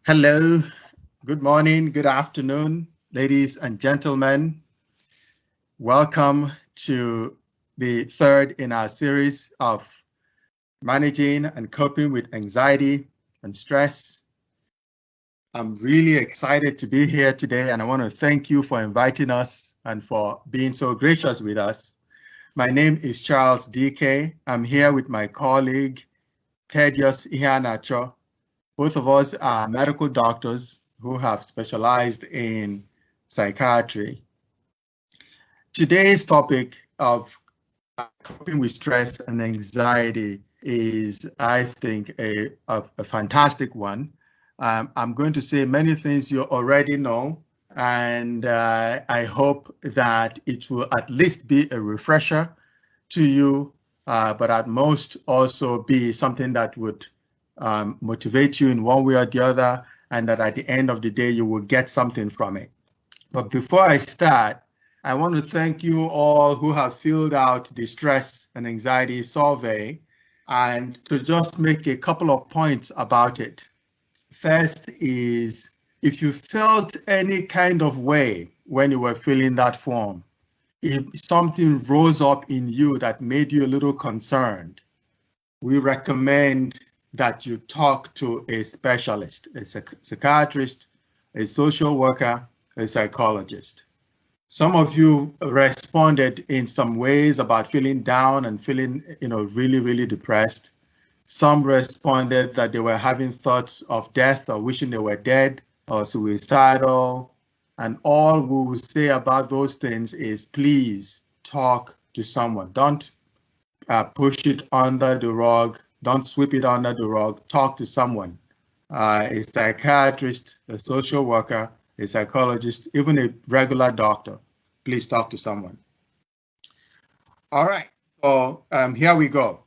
Hello, good morning, good afternoon, ladies and gentlemen. Welcome to the third in our series of managing and coping with anxiety and stress. I'm really excited to be here today, and I want to thank you for inviting us and for being so gracious with us. My name is Charles DK. I'm here with my colleague, Thaddeus Iheanacho. Both of us are medical doctors who have specialized in psychiatry. Today's topic of coping with stress and anxiety is, I think, a fantastic one. I'm going to say many things you already know, and I hope that it will at least be a refresher to you, but at most also be something that would motivate you in one way or the other, and that at the end of the day, you will get something from it. But before I start, I want to thank you all who have filled out the stress and anxiety survey, and to just make a couple of points about it. First is, if you felt any kind of way when you were filling that form, if something rose up in you that made you a little concerned, we recommend that you talk to a specialist, a psychiatrist, a social worker, a psychologist. Some of you responded in some ways about feeling down and feeling, really, really depressed. Some responded that they were having thoughts of death or wishing they were dead or suicidal. And all we will say about those things is, please talk to someone. Don't push it under the rug. Don't sweep it under the rug. Talk to someone, a psychiatrist, a social worker, a psychologist, even a regular doctor. Please talk to someone. All right, so here we go.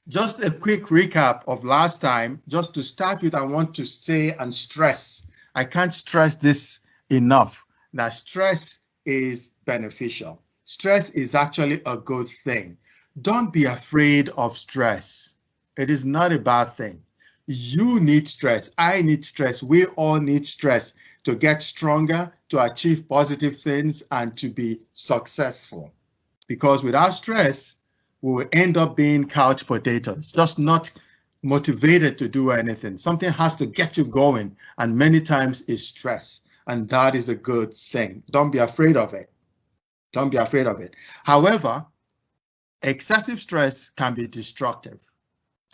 Just a quick recap of last time. Just to start with, I want to say and stress, I can't stress this enough, that stress is beneficial. Stress is actually a good thing. Don't be afraid of stress. It is not a bad thing. You need stress. I need stress. We all need stress to get stronger, to achieve positive things, and to be successful. Because without stress, we will end up being couch potatoes, just not motivated to do anything. Something has to get you going, and many times it's stress, and that is a good thing. Don't be afraid of it. Don't be afraid of it. However, excessive stress can be destructive.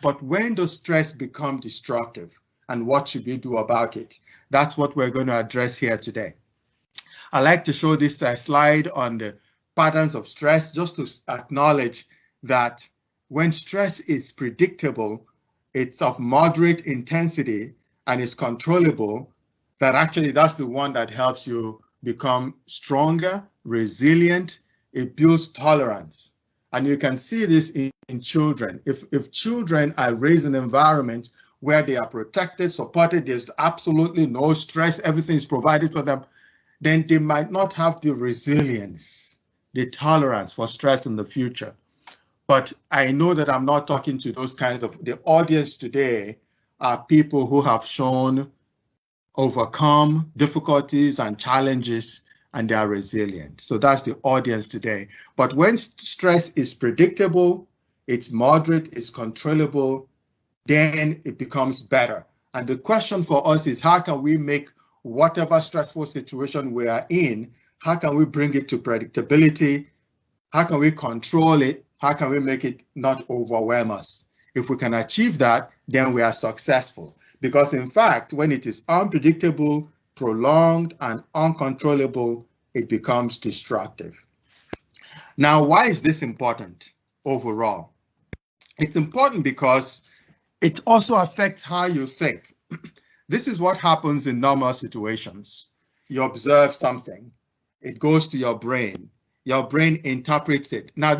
But when does stress become destructive, and what should we do about it? That's what we're going to address here today. I like to show this slide on the patterns of stress, just to acknowledge that when stress is predictable, it's of moderate intensity and is controllable, that actually that's the one that helps you become stronger, resilient. It builds tolerance. And you can see this in children. If children are raised in an environment where they are protected, supported, there's absolutely no stress, everything is provided for them, then they might not have the resilience, the tolerance for stress in the future. But I know that I'm not talking to those kinds of, the audience today are people who have shown overcome difficulties and challenges, and they are resilient. So that's the audience today. But when stress is predictable, it's moderate, it's controllable, then it becomes better. And the question for us is, how can we make whatever stressful situation we are in, how can we bring it to predictability? How can we control it? How can we make it not overwhelm us? If we can achieve that, then we are successful. Because in fact, when it is unpredictable, prolonged, and uncontrollable, it becomes destructive. Now, why is this important overall? It's important because it also affects how you think. This is what happens in normal situations. You observe something, it goes to your brain interprets it. Now,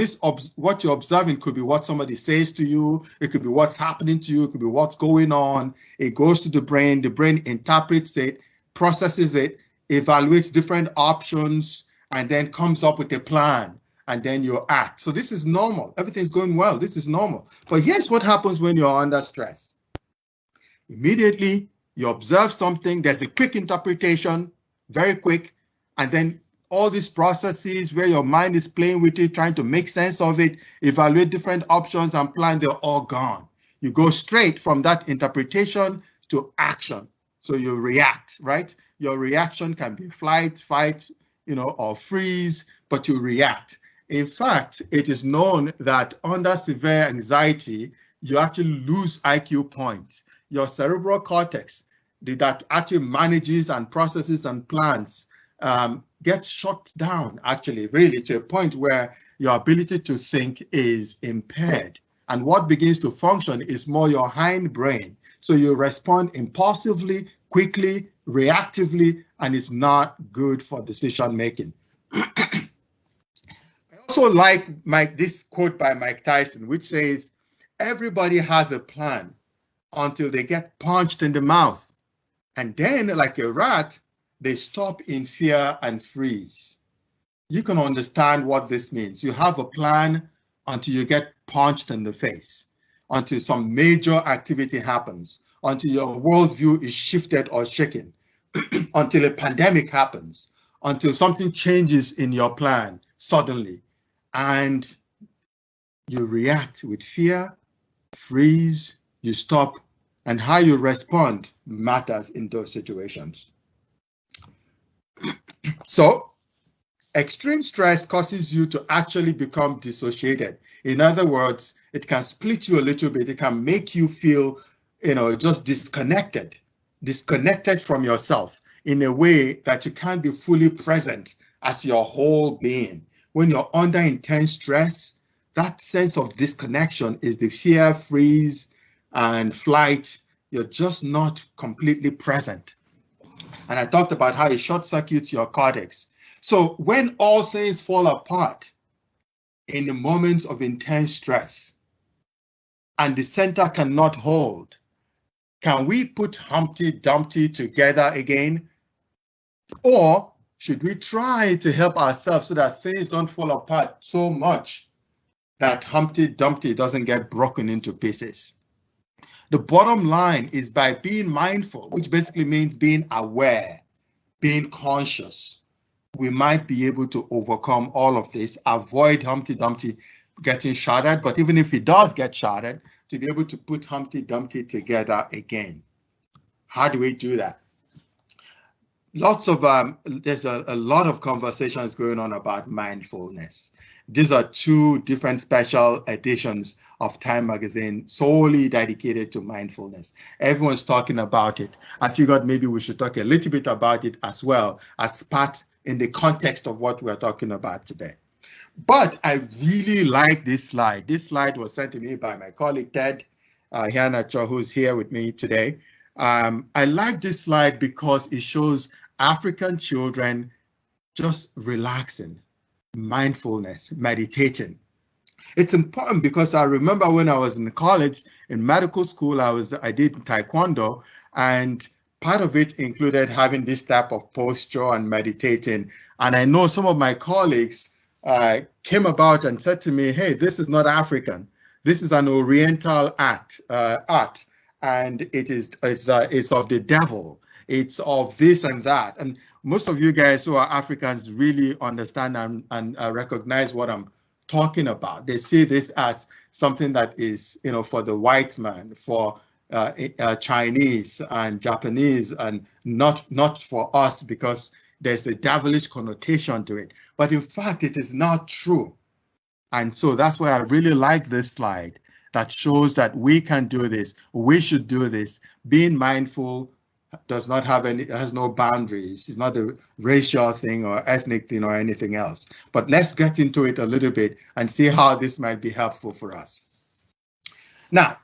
what you're observing could be what somebody says to you, it could be what's happening to you, it could be what's going on. It goes to the brain interprets it, processes it, evaluates different options, and then comes up with a plan, and then you act. So this is normal. Everything's going well. This is normal. But here's what happens when you're under stress. Immediately, You observe something, there's a quick interpretation, very quick, and then all these processes where your mind is playing with it, trying to make sense of it, evaluate different options and plan, they're all gone. You go straight from that interpretation to action. So you react, right? Your reaction can be flight, fight, or freeze, but you react. In fact, it is known that under severe anxiety, you actually lose IQ points. Your cerebral cortex that actually manages and processes and plans gets shut down, actually, really, to a point where your ability to think is impaired. And what begins to function is more your hindbrain. So you respond impulsively, quickly, reactively, and it's not good for decision making. I also like this quote by Mike Tyson, which says, everybody has a plan until they get punched in the mouth. And then, like a rat, they stop in fear and freeze. You can understand what this means. You have a plan until you get punched in the face, until some major activity happens, until your worldview is shifted or shaken, until a pandemic happens, until something changes in your plan suddenly, and you react with fear, freeze, you stop, and how you respond matters in those situations. So, extreme stress causes you to actually become dissociated. In other words, it can split you a little bit. It can make you feel, just disconnected from yourself in a way that you can't be fully present as your whole being. When you're under intense stress, that sense of disconnection is the fear, freeze, and flight. You're just not completely present. And I talked about how it short circuits your cortex. So when all things fall apart in the moments of intense stress and the center cannot hold, can we put Humpty Dumpty together again? Or should we try to help ourselves so that things don't fall apart so much that Humpty Dumpty doesn't get broken into pieces? The bottom line is by being mindful, which basically means being aware, being conscious, we might be able to overcome all of this, avoid Humpty Dumpty getting shattered, but even if it does get shattered, to be able to put Humpty Dumpty together again. How do we do that? There's a lot of conversations going on about mindfulness. These are two different special editions of Time magazine solely dedicated to mindfulness. Everyone's talking about it. I figured maybe we should talk a little bit about it as well as part in the context of what we're talking about today. But I really like this slide. This slide was sent to me by my colleague Ted Hianacho, who's here with me today. I like this slide because it shows African children just relaxing, mindfulness, meditating. It's important because I remember when I was in college, in medical school, I did Taekwondo, and part of it included having this type of posture and meditating. And I know some of my colleagues came about and said to me, hey, this is not African. This is an Oriental art, and it's of the devil. It's of this and that. And most of you guys who are Africans really understand and recognize what I'm talking about. They see this as something that is, for the white man, for Chinese and Japanese, and not for us, because there's a devilish connotation to it. But in fact, it is not true. And so that's why I really like this slide that shows that we can do this. We should do this. Being mindful does not have has no boundaries. It's not a racial thing or ethnic thing or anything else. But let's get into it a little bit and see how this might be helpful for us. Now,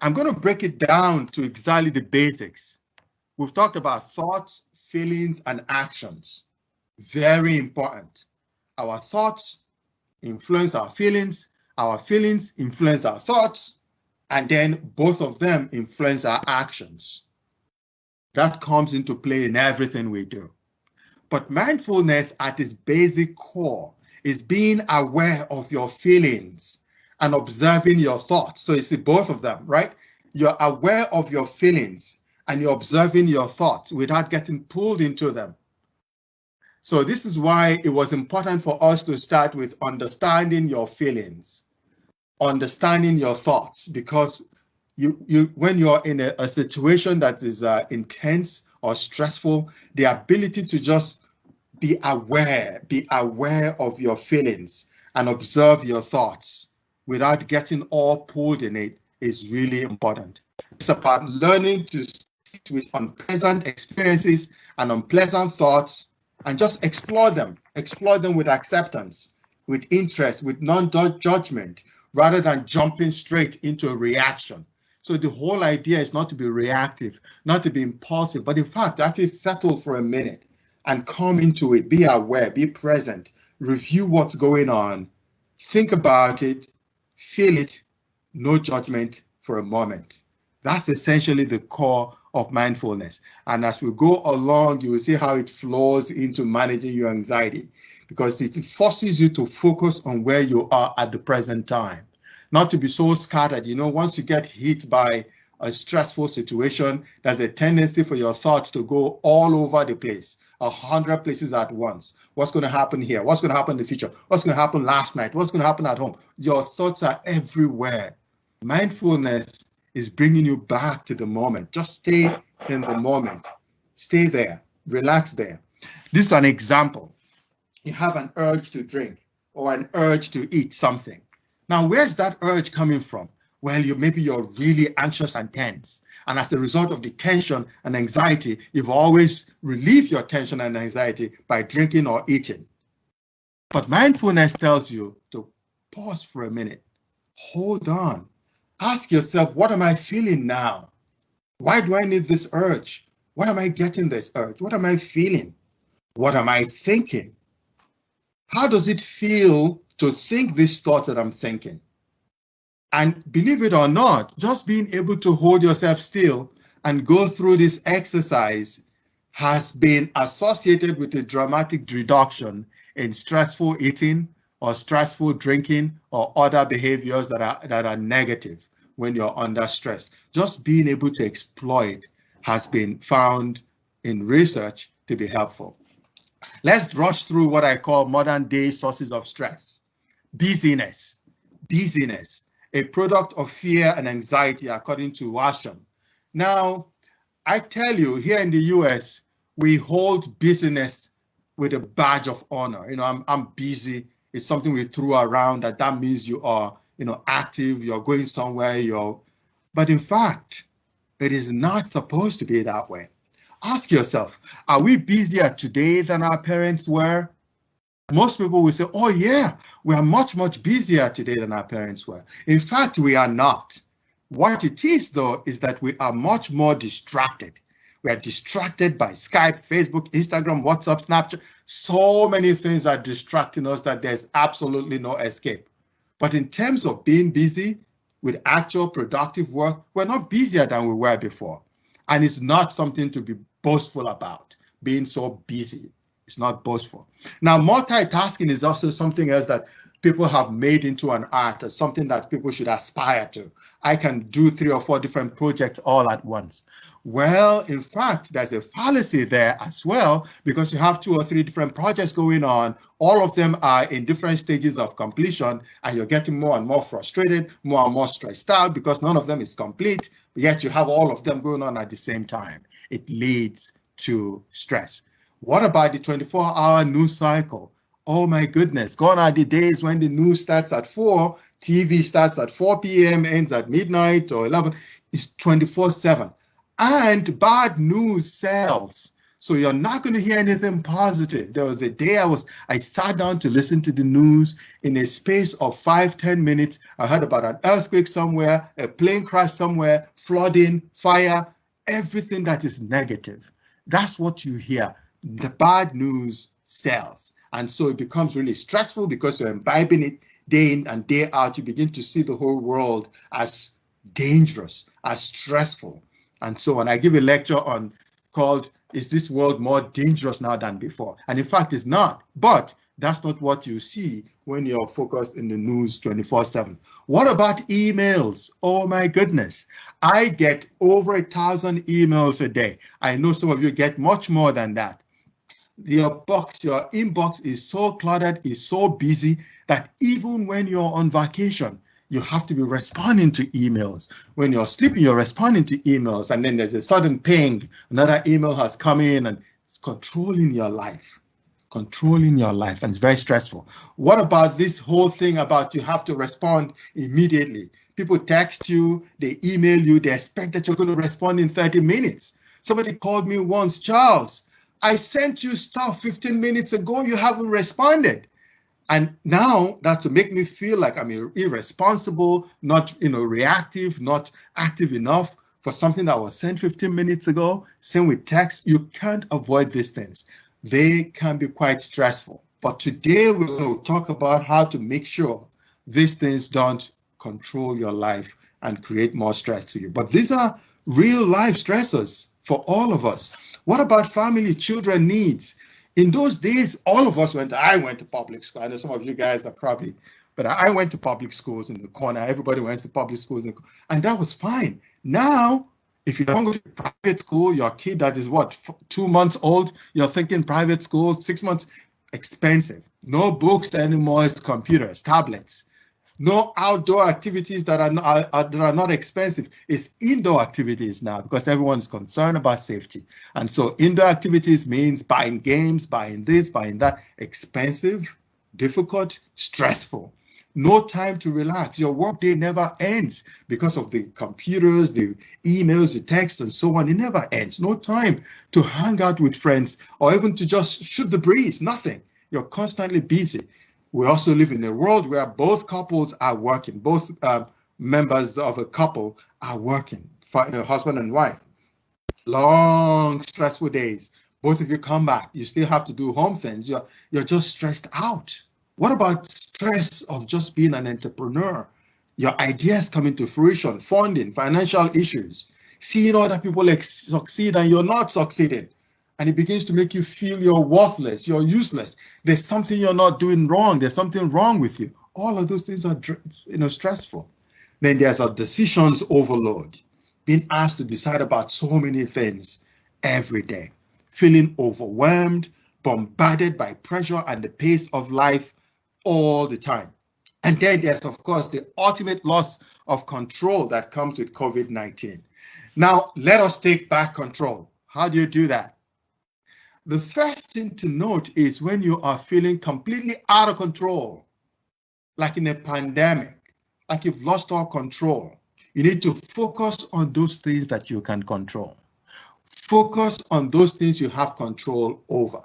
I'm going to break it down to exactly the basics. We've talked about thoughts, feelings, and actions. Very important. Our thoughts influence our feelings influence our thoughts, and then both of them influence our actions. That comes into play in everything we do. But mindfulness at its basic core is being aware of your feelings and observing your thoughts. So you see both of them, right? You're aware of your feelings and you're observing your thoughts without getting pulled into them. So this is why it was important for us to start with understanding your feelings, understanding your thoughts, because when you're in a situation that is intense or stressful, the ability to just be aware of your feelings and observe your thoughts without getting all pulled in it is really important. It's about learning to sit with unpleasant experiences and unpleasant thoughts and just explore them with acceptance, with interest, with non-judgment, rather than jumping straight into a reaction. So the whole idea is not to be reactive, not to be impulsive, but in fact, actually settle for a minute and come into it, be aware, be present, review what's going on, think about it, feel it, no judgment for a moment. That's essentially the core of mindfulness. And as we go along, you will see how it flows into managing your anxiety, because it forces you to focus on where you are at the present time, not to be so scattered. You know, once you get hit by a stressful situation, there's a tendency for your thoughts to go all over the place, 100 places at once. What's going to happen here? What's going to happen in the future? What's going to happen last night? What's going to happen at home? Your thoughts are everywhere. Mindfulness is bringing you back to the moment. Just stay in the moment. Stay there. Relax there. This is an example. You have an urge to drink or an urge to eat something. Now, where's that urge coming from? Well, maybe you're really anxious and tense. And as a result of the tension and anxiety, you've always relieved your tension and anxiety by drinking or eating. But mindfulness tells you to pause for a minute. Hold on. Ask yourself, what am I feeling now? Why do I need this urge? Why am I getting this urge? What am I feeling? What am I thinking? How does it feel to think these thoughts that I'm thinking? And believe it or not, just being able to hold yourself still and go through this exercise has been associated with a dramatic reduction in stressful eating or stressful drinking or other behaviors that are negative when you're under stress. Just being able to exploit has been found in research to be helpful. Let's rush through what I call modern day sources of stress. Busyness, a product of fear and anxiety, according to Washam. Now, I tell you, here in the US, we hold busyness with a badge of honor. You know, I'm busy. It's something we threw around that means you are, active, you're going somewhere, but in fact, it is not supposed to be that way. Ask yourself, are we busier today than our parents were? Most people will say, oh yeah, we are much, much busier today than our parents were. In fact, we are not. What it is, though, is that we are much more distracted. We are distracted by Skype, Facebook, Instagram, WhatsApp, Snapchat. So many things are distracting us that there's absolutely no escape. But in terms of being busy with actual productive work, we're not busier than we were before. And it's not something to be boastful about, being so busy. It's not boastful. Now, multitasking is also something else that people have made into an art, as something that people should aspire to. I can do 3 or 4 different projects all at once. Well, in fact, there's a fallacy there as well, because you have 2 or 3 different projects going on. All of them are in different stages of completion, and you're getting more and more frustrated, more and more stressed out because none of them is complete, yet you have all of them going on at the same time. It leads to stress. What about the 24-hour news cycle? Oh my goodness, gone are the days when the news starts at 4, TV starts at 4 p.m., ends at midnight or 11. It's 24/7. And bad news sells. So you're not going to hear anything positive. There was a day I sat down to listen to the news. In a space of 5-10 minutes, I heard about an earthquake somewhere, a plane crash somewhere, flooding, fire, everything that is negative. That's what you hear. The bad news sells. And so it becomes really stressful because you're imbibing it day in and day out. You begin to see the whole world as dangerous, as stressful. And so on. I give a lecture called, Is This World More Dangerous Now Than Before? And in fact, it's not. But That's not what you see when you're focused in the news 24/7. What about emails? Oh my goodness. I get over 1,000 emails a day. I know some of you get much more than that. Your inbox is so cluttered, is so busy that even when you're on vacation, you have to be responding to emails. When you're sleeping, you're responding to emails, and then there's a sudden ping, another email has come in, and it's controlling your life. Controlling your life, and it's very stressful. What about this whole thing about you have to respond immediately? People text you, they email you, they expect that you're going to respond in 30 minutes. Somebody called me once, Charles, I sent you stuff 15 minutes ago, you haven't responded. And now that's to make me feel like I'm irresponsible, not reactive, not active enough for something that was sent 15 minutes ago. Same with text. You can't avoid these things. They can be quite stressful. But today we're going to talk about how to make sure these things don't control your life and create more stress to you. But these are real life stressors for all of us. What about family, children needs? In those days, all of us I went to public school. I know some of you guys are probably, but I went to public schools in the corner. Everybody went to public schools, and that was fine. Now, if you don't go to private school, your kid that is 2 months old, you're thinking private school, 6 months, expensive. No books anymore, it's computers, tablets. No outdoor activities that are not expensive. It's indoor activities now because everyone is concerned about safety. And so indoor activities means buying games, buying this, buying that. Expensive, difficult, stressful. No time to relax. Your workday never ends because of the computers, the emails, the texts, and so on. It never ends. No time to hang out with friends or even to just shoot the breeze. Nothing. You're constantly busy. We also live in a world where both couples are working. Both members of a couple are working, husband and wife. Long, stressful days. Both of you come back. You still have to do home things. You're just stressed out. What about stress of just being an entrepreneur? Your ideas coming to fruition, funding, financial issues, seeing other people succeed and you're not succeeding. And it begins to make you feel you're worthless, you're useless. There's something you're not doing wrong. There's something wrong with you. All of those things are stressful. Then there's a decisions overload, being asked to decide about so many things every day, feeling overwhelmed, bombarded by pressure and the pace of life all the time. And then there's, of course, the ultimate loss of control that comes with COVID-19. Now, let us take back control. How do you do that? The first thing to note is when you are feeling completely out of control, like in a pandemic, like you've lost all control, you need to focus on those things that you can control. Focus on those things you have control over.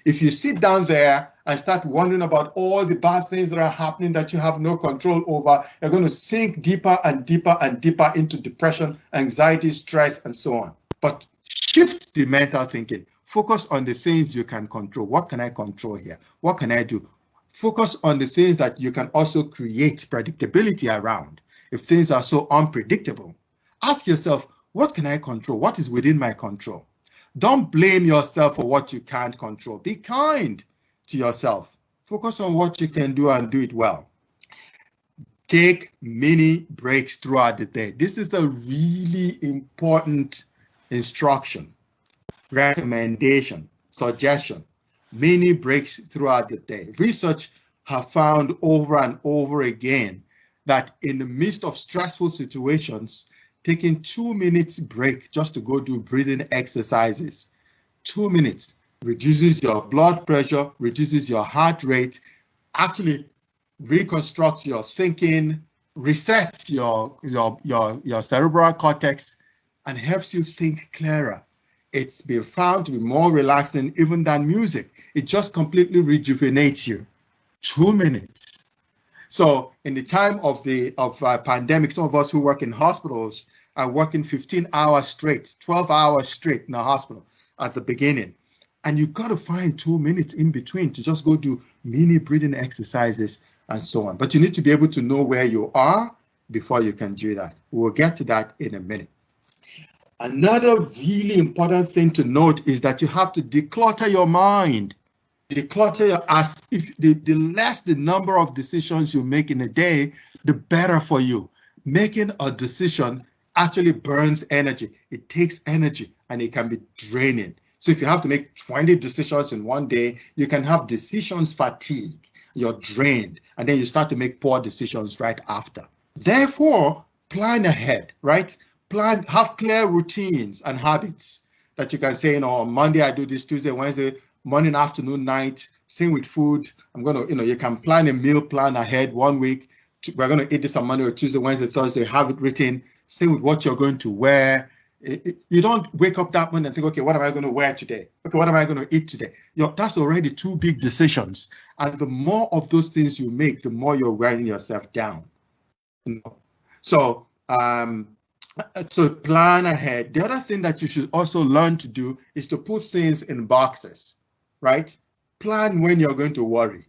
If you sit down there and start wondering about all the bad things that are happening that you have no control over, you're going to sink deeper and deeper and deeper into depression, anxiety, stress, and so on. But shift the mental thinking. Focus on the things you can control. What can I control here? What can I do? Focus on the things that you can also create predictability around. If things are so unpredictable, ask yourself, what can I control? What is within my control? Don't blame yourself for what you can't control. Be kind to yourself. Focus on what you can do and do it well. Take mini breaks throughout the day. This is a really important instruction, recommendation, suggestion. Mini breaks throughout the day. Research have found over and over again that in the midst of stressful situations, taking 2 minutes break just to go do breathing exercises, 2 minutes reduces your blood pressure, reduces your heart rate, actually reconstructs your thinking, resets your cerebral cortex, and helps you think clearer. It's been found to be more relaxing even than music. It just completely rejuvenates you. 2 minutes. So in the time of the pandemic, some of us who work in hospitals are working 15 hours straight, 12 hours straight in the hospital at the beginning. And you've got to find 2 minutes in between to just go do mini breathing exercises and so on. But you need to be able to know where you are before you can do that. We'll get to that in a minute. Another really important thing to note is that you have to declutter your mind. declutter as if the less the number of decisions you make in a day, the better for you. Making a decision actually burns energy. It takes energy and it can be draining. So if you have to make 20 decisions in one day, you can have decisions fatigue. You're drained, and then you start to make poor decisions right after. Therefore, plan ahead, right? Plan, have clear routines and habits that you can say, on Monday I do this, Tuesday, Wednesday, morning, afternoon, night. Same with food. I'm going to, you can plan a meal plan ahead 1 week. We're going to eat this on Monday or Tuesday, Wednesday, Thursday, have it written. Same with what you're going to wear. You don't wake up that morning and think, okay, what am I going to wear today? Okay, what am I going to eat today? That's already 2 big decisions. And the more of those things you make, the more you're wearing yourself down. So, so plan ahead. The other thing that you should also learn to do is to put things in boxes, right? Plan when you're going to worry.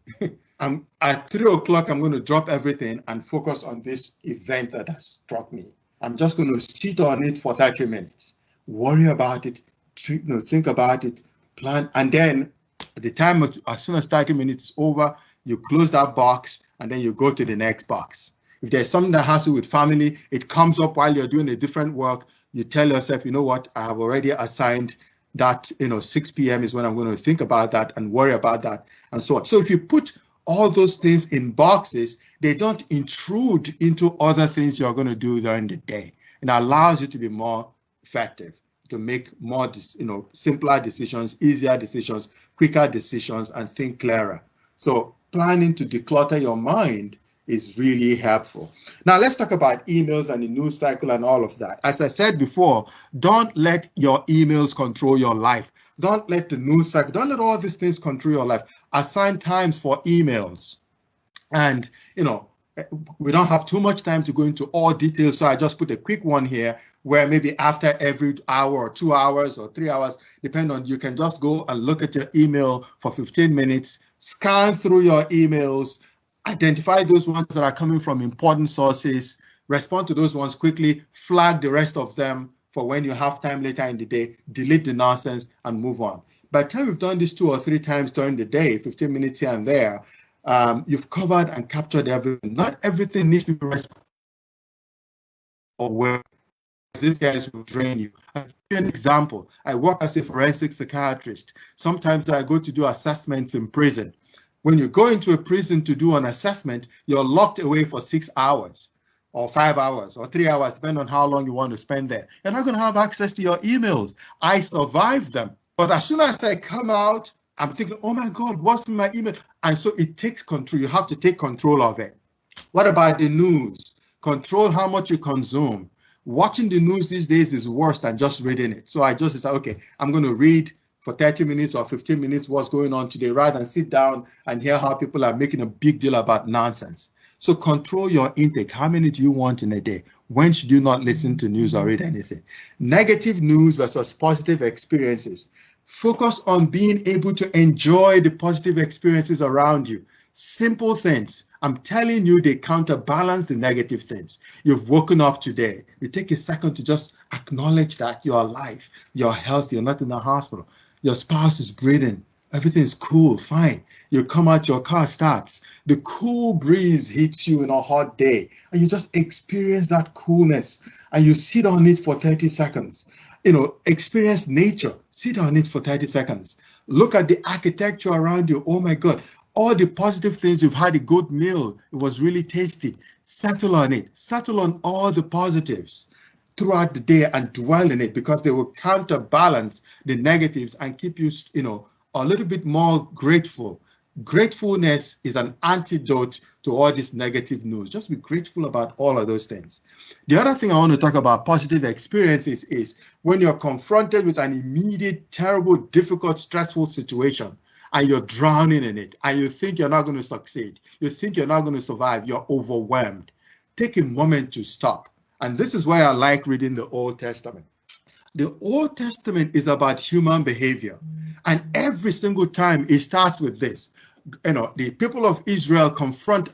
At 3 o'clock, I'm going to drop everything and focus on this event that has struck me. I'm just going to sit on it for 30 minutes, worry about it, think about it, plan, and then at the time, as soon as 30 minutes is over, you close that box and then you go to the next box. If there's something that has to do with family, it comes up while you're doing a different work, you tell yourself, you know what, I have already assigned that, 6 p.m. is when I'm going to think about that and worry about that and so on. So if you put all those things in boxes, they don't intrude into other things you're going to do during the day. It allows you to be more effective, to make more, simpler decisions, easier decisions, quicker decisions, and think clearer. So planning to declutter your mind is really helpful. Now let's talk about emails and the news cycle and all of that. As I said before, don't let your emails control your life. Don't let the news cycle, don't let all these things control your life. Assign times for emails. And, we don't have too much time to go into all details, so I just put a quick one here where maybe after every hour or 2 hours or 3 hours, depending on, you can just go and look at your email for 15 minutes, scan through your emails, identify those ones that are coming from important sources, respond to those ones quickly, flag the rest of them for when you have time later in the day, delete the nonsense and move on. By the time you've done this 2 or 3 times during the day, 15 minutes here and there, you've covered and captured everything. Not everything needs to be responsible or where these guys will drain you. I'll give you an example. I work as a forensic psychiatrist. Sometimes I go to do assessments in prison. When you go into a prison to do an assessment, you're locked away for 6 hours or 5 hours or 3 hours, depending on how long you want to spend there. You're not going to have access to your emails. I survived them. But as soon as I come out, I'm thinking, oh my God, what's in my email? And so it takes control. You have to take control of it. What about the news? Control how much you consume. Watching the news these days is worse than just reading it. So I just decided, okay, I'm going to read for 30 minutes or 15 minutes what's going on today, rather than sit down and hear how people are making a big deal about nonsense. So control your intake. How many do you want in a day? When should you not listen to news or read anything? Negative news versus positive experiences. Focus on being able to enjoy the positive experiences around you. Simple things. I'm telling you, they counterbalance the negative things. You've woken up today. You take a second to just acknowledge that you're alive, you're healthy, you're not in the hospital. Your spouse is breathing. Everything's cool, fine. You come out, your car starts. The cool breeze hits you in a hot day, and you just experience that coolness, and you sit on it for 30 seconds. Experience nature. Sit on it for 30 seconds. Look at the architecture around you. Oh my God. All the positive things. You've had a good meal. It was really tasty. Settle on it. Settle on all the positives throughout the day and dwell in it, because they will counterbalance the negatives and keep you, a little bit more grateful. Gratefulness is an antidote to all this negative news. Just be grateful about all of those things. The other thing I want to talk about positive experiences is when you're confronted with an immediate, terrible, difficult, stressful situation and you're drowning in it and you think you're not going to succeed. You think you're not going to survive. You're overwhelmed. Take a moment to stop. And this is why I like reading the Old Testament. The Old Testament is about human behavior. And every single time it starts with this. The people of Israel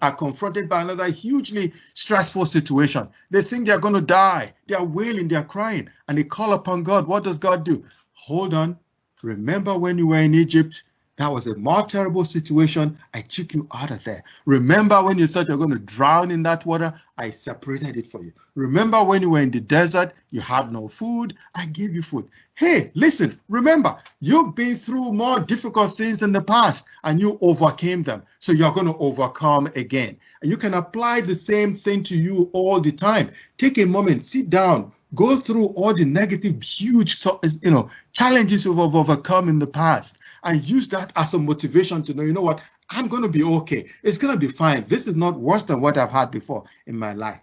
are confronted by another hugely stressful situation. They think they're going to die. They're wailing, they're crying, and they call upon God. What does God do? Hold on. Remember when you were in Egypt, That was a more terrible situation. I took you out of there. Remember when you thought you're going to drown in that water? I separated it for you. Remember when you were in the desert, you had no food? I gave you food. Hey, listen, remember, you've been through more difficult things in the past and you overcame them. So you're going to overcome again. And you can apply the same thing to you all the time. Take a moment, sit down, go through all the negative, huge, challenges you've overcome in the past, and use that as a motivation to know, you know what, I'm going to be okay. It's going to be fine. This is not worse than what I've had before in my life.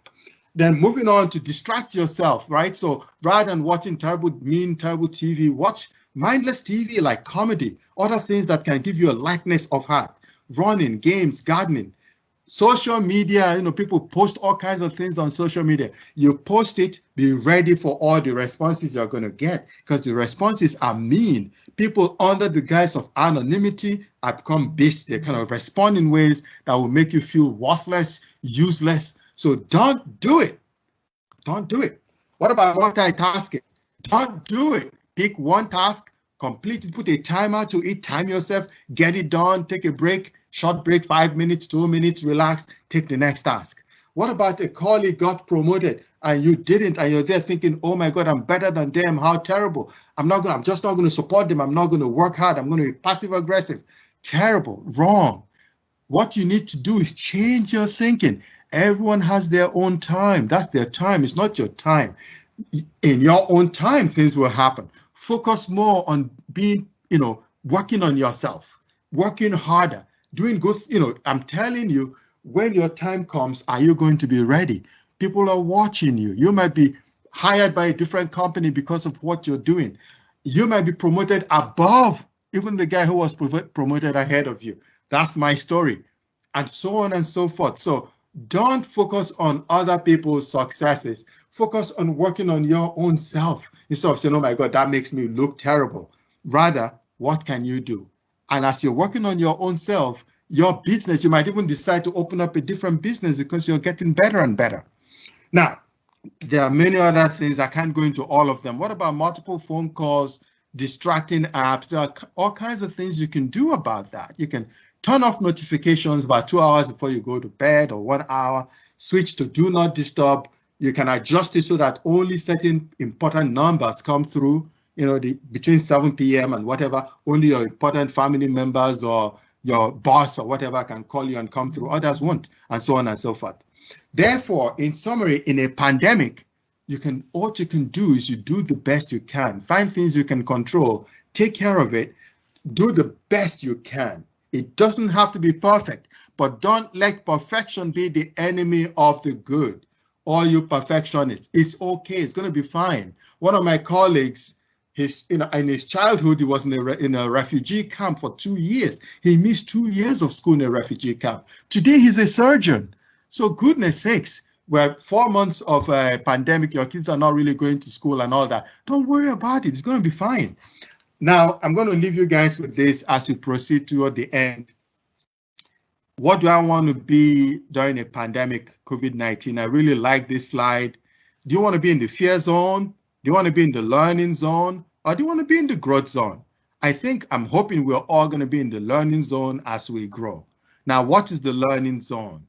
Then moving on to distract yourself, right? So rather than watching terrible TV, watch mindless TV like comedy, other things that can give you a lightness of heart, running, games, gardening. Social media, people post all kinds of things on social media. You post it, be ready for all the responses you're going to get, because the responses are mean. People under the guise of anonymity have become beasts. They kind of respond in ways that will make you feel worthless, useless. So don't do it. Don't do it. What about multitasking? Don't do it. Pick one task, complete it, put a timer to it, time yourself, get it done, take a break. Short break, 5 minutes, 2 minutes, relax, take the next task. What about a colleague got promoted and you didn't, and you're there thinking, oh my God, I'm better than them, how terrible. I'm just not going to support them. I'm not going to work hard. I'm going to be passive aggressive. Terrible, wrong. What you need to do is change your thinking. Everyone has their own time. That's their time. It's not your time. In your own time, things will happen. Focus more on being, working on yourself, working harder. Doing good, I'm telling you, when your time comes, are you going to be ready? People are watching you. You might be hired by a different company because of what you're doing. You might be promoted above even the guy who was promoted ahead of you. That's my story, and so on and so forth. So don't focus on other people's successes. Focus on working on your own self instead of saying, oh my God, that makes me look terrible. Rather, what can you do? And as you're working on your own self, your business, you might even decide to open up a different business because you're getting better and better. Now, there are many other things. I can't go into all of them. What about multiple phone calls, distracting apps? There are all kinds of things you can do about that. You can turn off notifications about 2 hours before you go to bed, or 1 hour, switch to do not disturb. You can adjust it so that only certain important numbers come through. Between 7 p.m. and whatever, only your important family members or your boss or whatever can call you and come through. Others won't, and so on and so forth. Therefore, in summary, in a pandemic, what you can do is you do the best you can. Find things you can control, take care of it, do the best you can. It doesn't have to be perfect, but don't let perfection be the enemy of the good. All you perfectionists, it's okay. It's going to be fine. One of my colleagues, in his childhood, he was in a refugee camp for 2 years. He missed 2 years of school in a refugee camp. Today, he's a surgeon. So goodness sakes, we're 4 months of a pandemic. Your kids are not really going to school and all that. Don't worry about it. It's going to be fine. Now, I'm going to leave you guys with this as we proceed toward the end. What do I want to be during a pandemic, COVID-19? I really like this slide. Do you want to be in the fear zone? Do you want to be in the learning zone? Or do you want to be in the growth zone? I'm hoping we're all going to be in the learning zone as we grow. Now, what is the learning zone?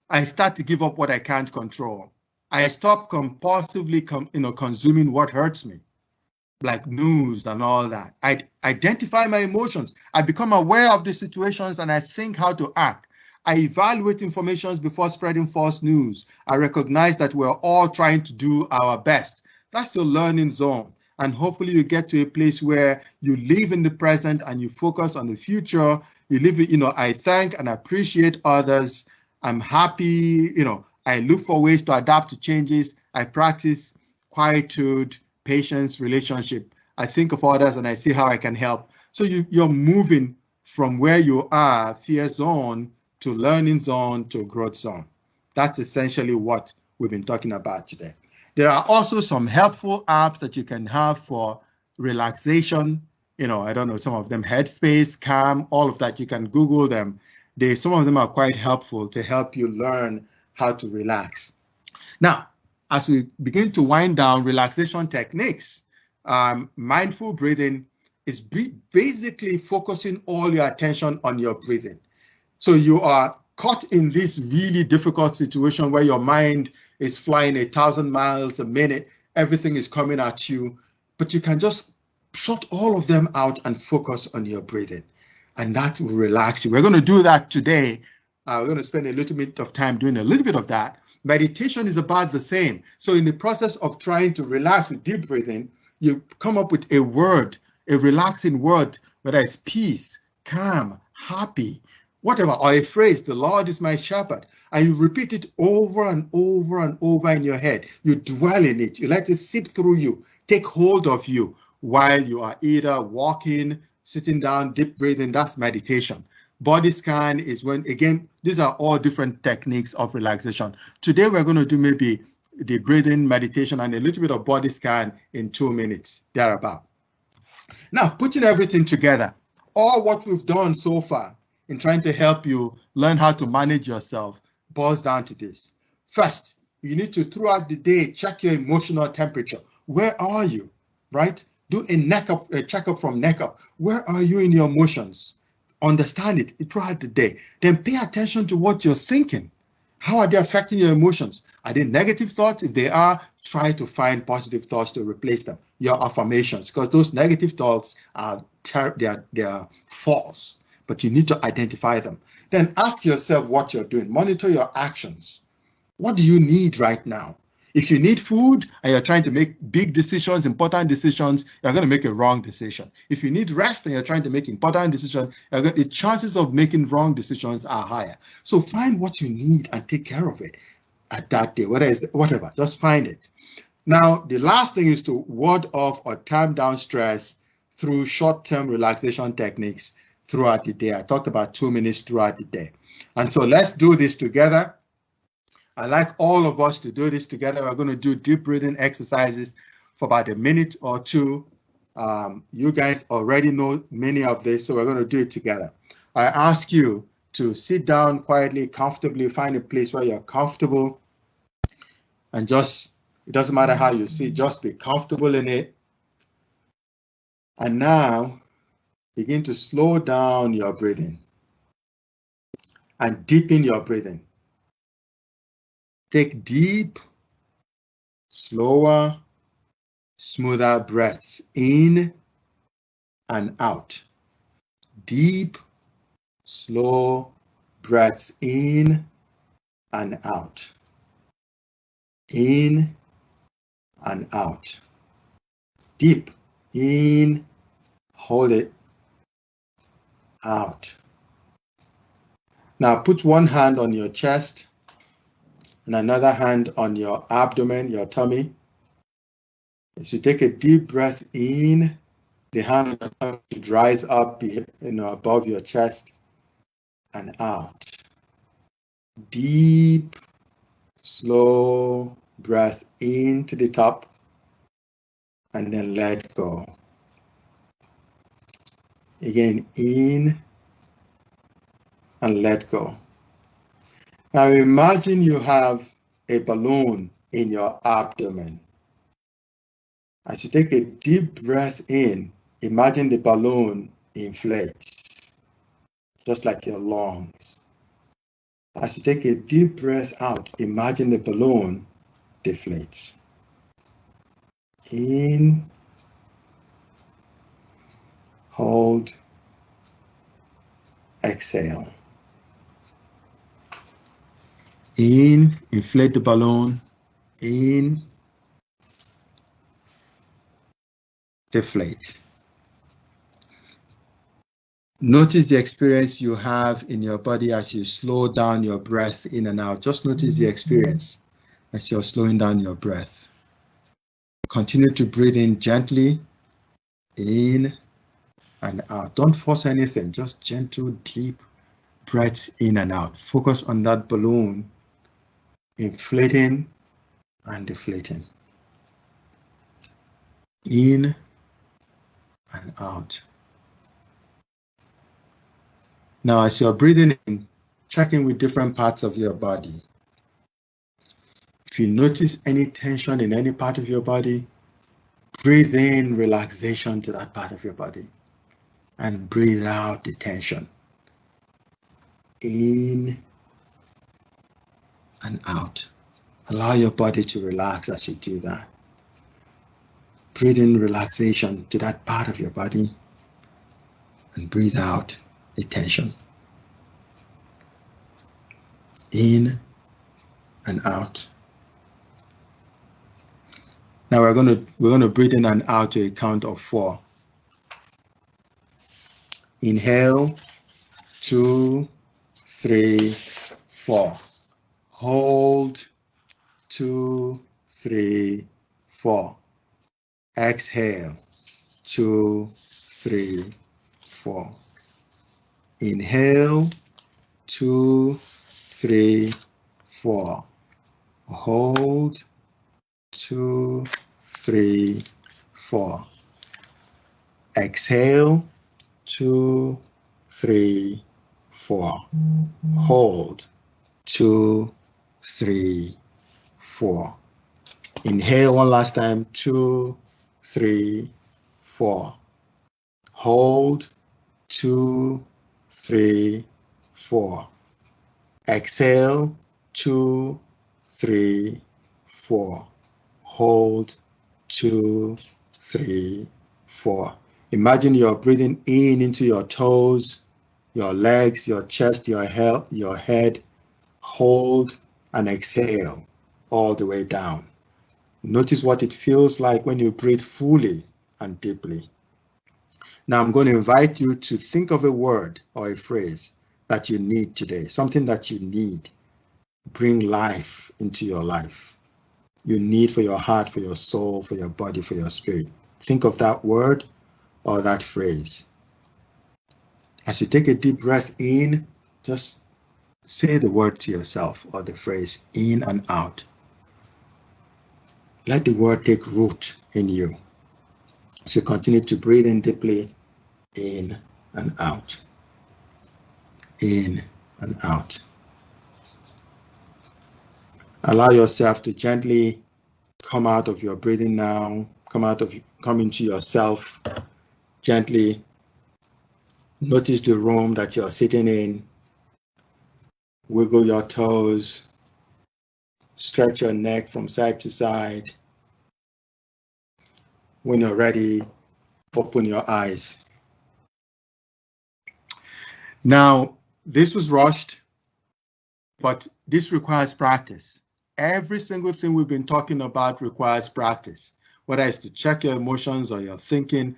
I start to give up what I can't control. I stop compulsively consuming what hurts me, like news and all that. I identify my emotions. I become aware of the situations and I think how to act. I evaluate information before spreading false news. I recognize that we're all trying to do our best. That's your learning zone. And hopefully you get to a place where you live in the present and you focus on the future. You live, I thank and appreciate others. I'm happy, I look for ways to adapt to changes. I practice quietude, patience, relationship. I think of others and I see how I can help. So you're moving from where you are, fear zone, to learning zone, to growth zone. That's essentially what we've been talking about today. There are also some helpful apps that you can have for relaxation. I don't know, some of them, Headspace, Calm, all of that. You can Google them. Some of them are quite helpful to help you learn how to relax. Now, as we begin to wind down, relaxation techniques, mindful breathing is basically focusing all your attention on your breathing. So you are caught in this really difficult situation where your mind is flying 1,000 miles a minute, everything is coming at you, but you can just shut all of them out and focus on your breathing. And that will relax you. We're going to do that today. We're going to spend a little bit of time doing a little bit of that. Meditation is about the same. So in the process of trying to relax with deep breathing, you come up with a word, a relaxing word, whether it's peace, calm, happy, whatever, or a phrase, the Lord is my shepherd, and you repeat it over and over and over in your head. You dwell in it. You let it seep through you, take hold of you while you are either walking, sitting down, deep breathing. That's meditation. Body scan is when, again, these are all different techniques of relaxation. Today, we're going to do maybe the breathing meditation and a little bit of body scan in 2 minutes, thereabout. Now, putting everything together, all what we've done so far in trying to help you learn how to manage yourself boils down to this. First, you need to, throughout the day, check your emotional temperature. Where are you, right? Do a checkup from neck up. Where are you in your emotions? Understand it throughout the day. Then pay attention to what you're thinking. How are they affecting your emotions? Are they negative thoughts? If they are, try to find positive thoughts to replace them. Your affirmations, because those negative thoughts are false, but you need to identify them. Then ask yourself what you're doing. Monitor your actions. What do you need right now? If you need food and you're trying to make big decisions, important decisions, you're going to make a wrong decision. If you need rest and you're trying to make important decisions, the chances of making wrong decisions are higher. So find what you need and take care of it at that day, whatever, just find it. Now, the last thing is to ward off or tamp down stress through short-term relaxation techniques throughout the day. I talked about 2 minutes throughout the day. And so let's do this together. I'd like all of us to do this together. We're going to do deep breathing exercises for about a minute or two. You guys already know many of this, so we're going to do it together. I ask you to sit down quietly, comfortably, find a place where you're comfortable, and just, it doesn't matter how you sit, just be comfortable in it. And now, begin to slow down your breathing and deepen your breathing. Take deep, slower, smoother breaths in and out. Deep, slow breaths in and out. In and out. Deep, in, hold it, out. Now put one hand on your chest and another hand on your abdomen, your tummy. As you take a deep breath in, the hand should rise up, above your chest and out. Deep, slow breath into the top and then let go. Again, in and let go. Now imagine you have a balloon in your abdomen. As you take a deep breath in, imagine the balloon inflates, just like your lungs. As you take a deep breath out, imagine the balloon deflates. In, hold, exhale. In, inflate the balloon. In, deflate. Notice the experience you have in your body as you slow down your breath in and out. Just notice the experience as you're slowing down your breath. Continue to breathe in gently, in and out. Don't force anything, just gentle, deep breaths in and out. Focus on that balloon inflating and deflating. In and out. Now, as you're breathing in, check in with different parts of your body. If you notice any tension in any part of your body, breathe in relaxation to that part of your body. and breathe out the tension. In and out. Allow your body to relax as you do that. Breathe in relaxation to that part of your body and breathe out the tension. In and out. Now we're going to breathe in and out to a count of 4. Inhale, 2, 3, 4. Hold, 2, 3, 4. Exhale, 2, 3, 4. Inhale, 2, 3, 4. Hold, 2, 3, 4. Exhale, 2, 3, 4. Hold, 2, 3, 4. Inhale one last time, 2, 3, 4. Hold, 2, 3, 4. Exhale, 2, 3, 4. Hold, 2, 3, 4. Imagine you're breathing in into your toes, your legs, your chest, your head. Hold and exhale all the way down. Notice what it feels like when you breathe fully and deeply. Now I'm going to invite you to think of a word or a phrase that you need today, something that you need. Bring life into your life. You need for your heart, for your soul, for your body, for your spirit. Think of that word or that phrase. As you take a deep breath in, just say the word to yourself or the phrase in and out. Let the word take root in you. So continue to breathe in deeply, in and out. In and out. Allow yourself to gently come out of your breathing now. Come into yourself gently. Notice the room that you're sitting in. Wiggle your toes. Stretch your neck from side to side. When you're ready, open your eyes. Now, this was rushed, but this requires practice. Every single thing we've been talking about requires practice. Whether it's to check your emotions or your thinking,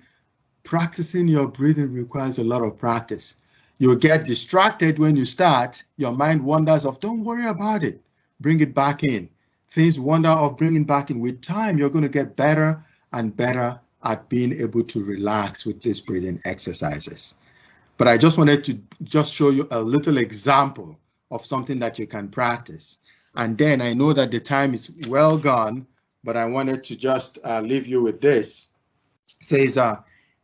practicing your breathing requires a lot of practice. You'll get distracted when you start. Your mind wanders off. Don't worry about it. Bring it back in. Things wander off, bring it back in. With time, you're going to get better and better at being able to relax with these breathing exercises. But I just wanted to just show you a little example of something that you can practice. And then I know that the time is well gone, but I wanted to just leave you with this. It says,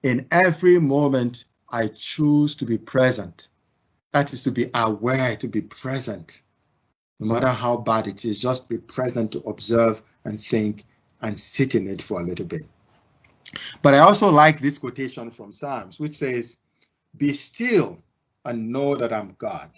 in every moment, I choose to be present. That is to be aware, to be present. No matter how bad it is, just be present to observe and think and sit in it for a little bit. But I also like this quotation from Psalms, which says, be still and know that I'm God.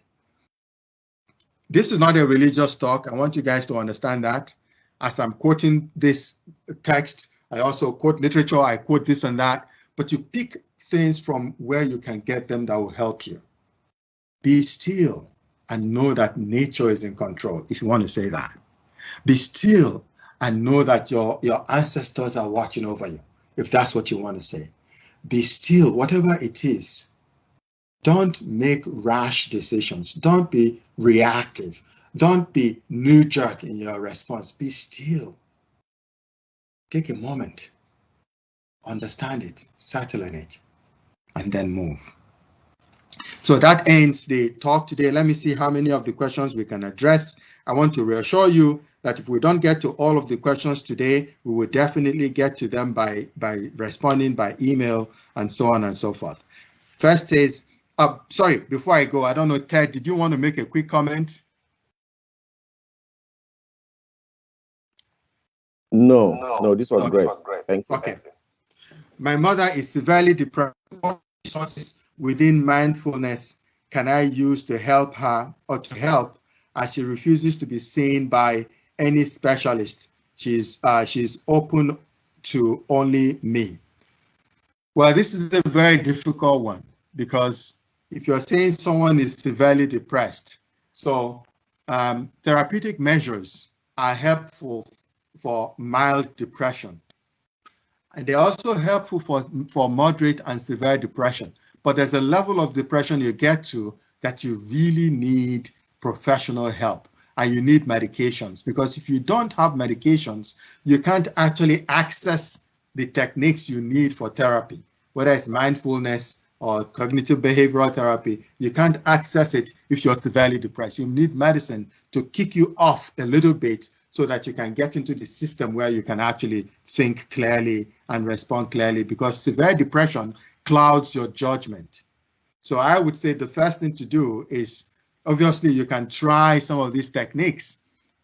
This is not a religious talk. I want you guys to understand that. As I'm quoting this text, I also quote literature, I quote this and that, but you pick things from where you can get them that will help you. Be still and know that nature is in control, if you want to say that. Be still and know that your ancestors are watching over you, if that's what you want to say. Be still, whatever it is. Don't make rash decisions. Don't be reactive. Don't be knee-jerk in your response. Be still. Take a moment. Understand it. Settle in it. And then move. So that ends the talk today. Let me see how many of the questions we can address. I want to reassure you that if we don't get to all of the questions today, we will definitely get to them by responding by email and so on and so forth. First is, sorry, before I go, I don't know, Ted, did you want to make a quick comment? No, this was great. Thank you. Okay. My mother is severely depressed. resources within mindfulness can I use to help her or to help as she refuses to be seen by any specialist? She's open to only me. Well, this is a very difficult one because if you're saying someone is severely depressed, so therapeutic measures are helpful for mild depression. And they're also helpful for moderate and severe depression. But there's a level of depression you get to that you really need professional help and you need medications, because if you don't have medications, you can't actually access the techniques you need for therapy, whether it's mindfulness or cognitive behavioral therapy. You can't access it if you're severely depressed. You need medicine to kick you off a little bit so that you can get into the system where you can actually think clearly and respond clearly, because severe depression clouds your judgment. So I would say the first thing to do is, obviously, you can try some of these techniques,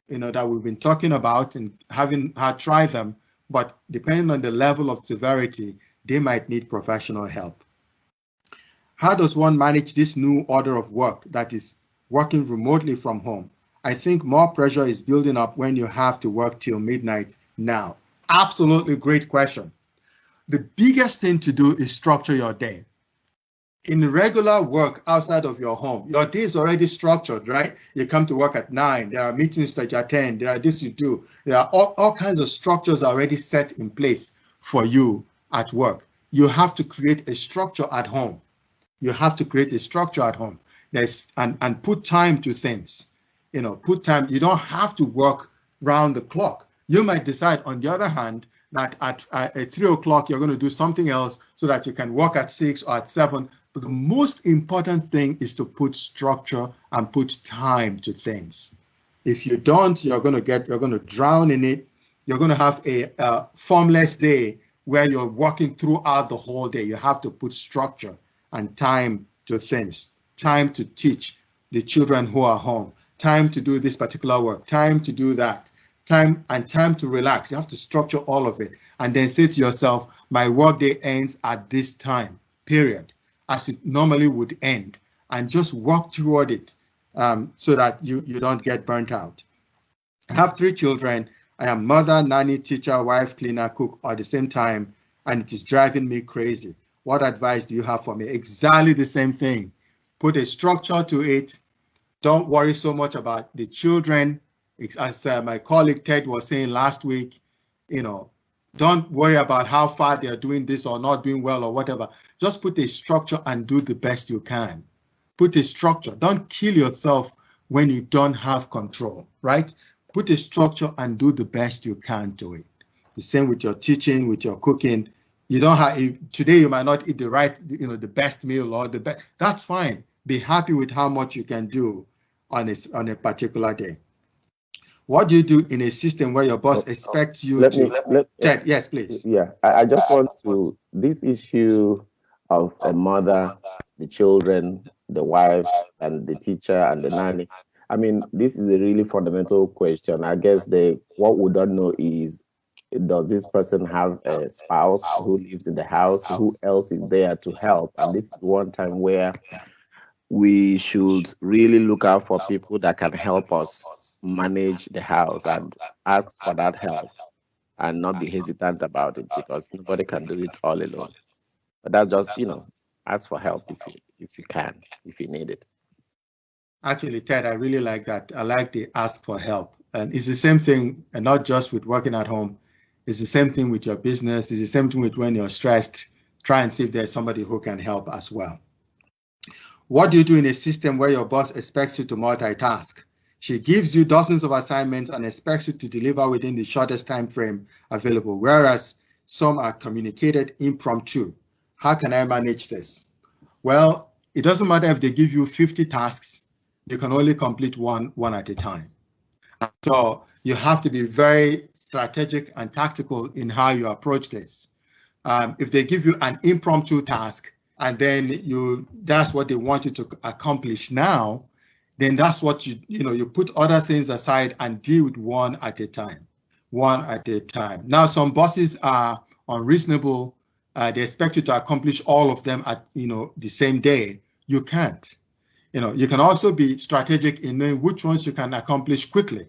that we've been talking about and having her try them, but depending on the level of severity, they might need professional help. How does one manage this new order of work that is working remotely from home? I think more pressure is building up when you have to work till midnight now. Absolutely great question. The biggest thing to do is structure your day. In regular work outside of your home, your day is already structured, right? You come to work at 9, there are meetings that you attend, there are this you do. There are all kinds of structures already set in place for you at work. You have to create a structure at home. You have to create a structure at home. And put time to things. Put time. You don't have to work round the clock. You might decide, on the other hand, that at 3 o'clock, you're going to do something else so that you can work at 6 or at 7. But the most important thing is to put structure and put time to things. If you don't, you're going to drown in it. You're going to have a formless day where you're working throughout the whole day. You have to put structure and time to things. Time to teach the children who are home. Time to do this particular work, time to do that, time to relax. You have to structure all of it and then say to yourself, my workday ends at this time, period, as it normally would end, and just work toward it so that you don't get burnt out. I have 3 children. I am mother, nanny, teacher, wife, cleaner, cook all at the same time, and it is driving me crazy. What advice do you have for me? Exactly the same thing. Put a structure to it. Don't worry so much about the children. As my colleague Ted was saying last week, don't worry about how far they're doing this or not doing well or whatever. Just put a structure and do the best you can. Put a structure. Don't kill yourself when you don't have control, right? Put a structure and do the best you can to it. The same with your teaching, with your cooking. You don't have, today you might not eat the best meal or the best. That's fine. Be happy with how much you can do on a particular day. What do you do in a system where your boss expects you to? Ted, yes, please. Yeah, I just want to, this issue of a mother, the children, the wife, and the teacher and the nanny. I mean, this is a really fundamental question. I guess what we don't know is, does this person have a spouse who lives in the house? Who else is there to help? And this is one time where we should really look out for people that can help us manage the house and ask for that help and not be hesitant about it, because nobody can do it all alone. But that's just, ask for help if you can, if you need it. Actually, Ted, I really like that. I like the ask for help. And it's the same thing, and not just with working at home. It's the same thing with your business. It's the same thing with when you're stressed. Try and see if there's somebody who can help as well. What do you do in a system where your boss expects you to multitask? She gives you dozens of assignments and expects you to deliver within the shortest time frame available, whereas some are communicated impromptu. How can I manage this? Well, it doesn't matter if they give you 50 tasks, you can only complete one at a time. So you have to be very strategic and tactical in how you approach this. If they give you an impromptu task and then that's what they want you to accomplish now, then that's what you put other things aside and deal with one at a time. Now, some bosses are unreasonable they expect you to accomplish all of them at the same day. You can't. You can also be strategic in knowing which ones you can accomplish quickly,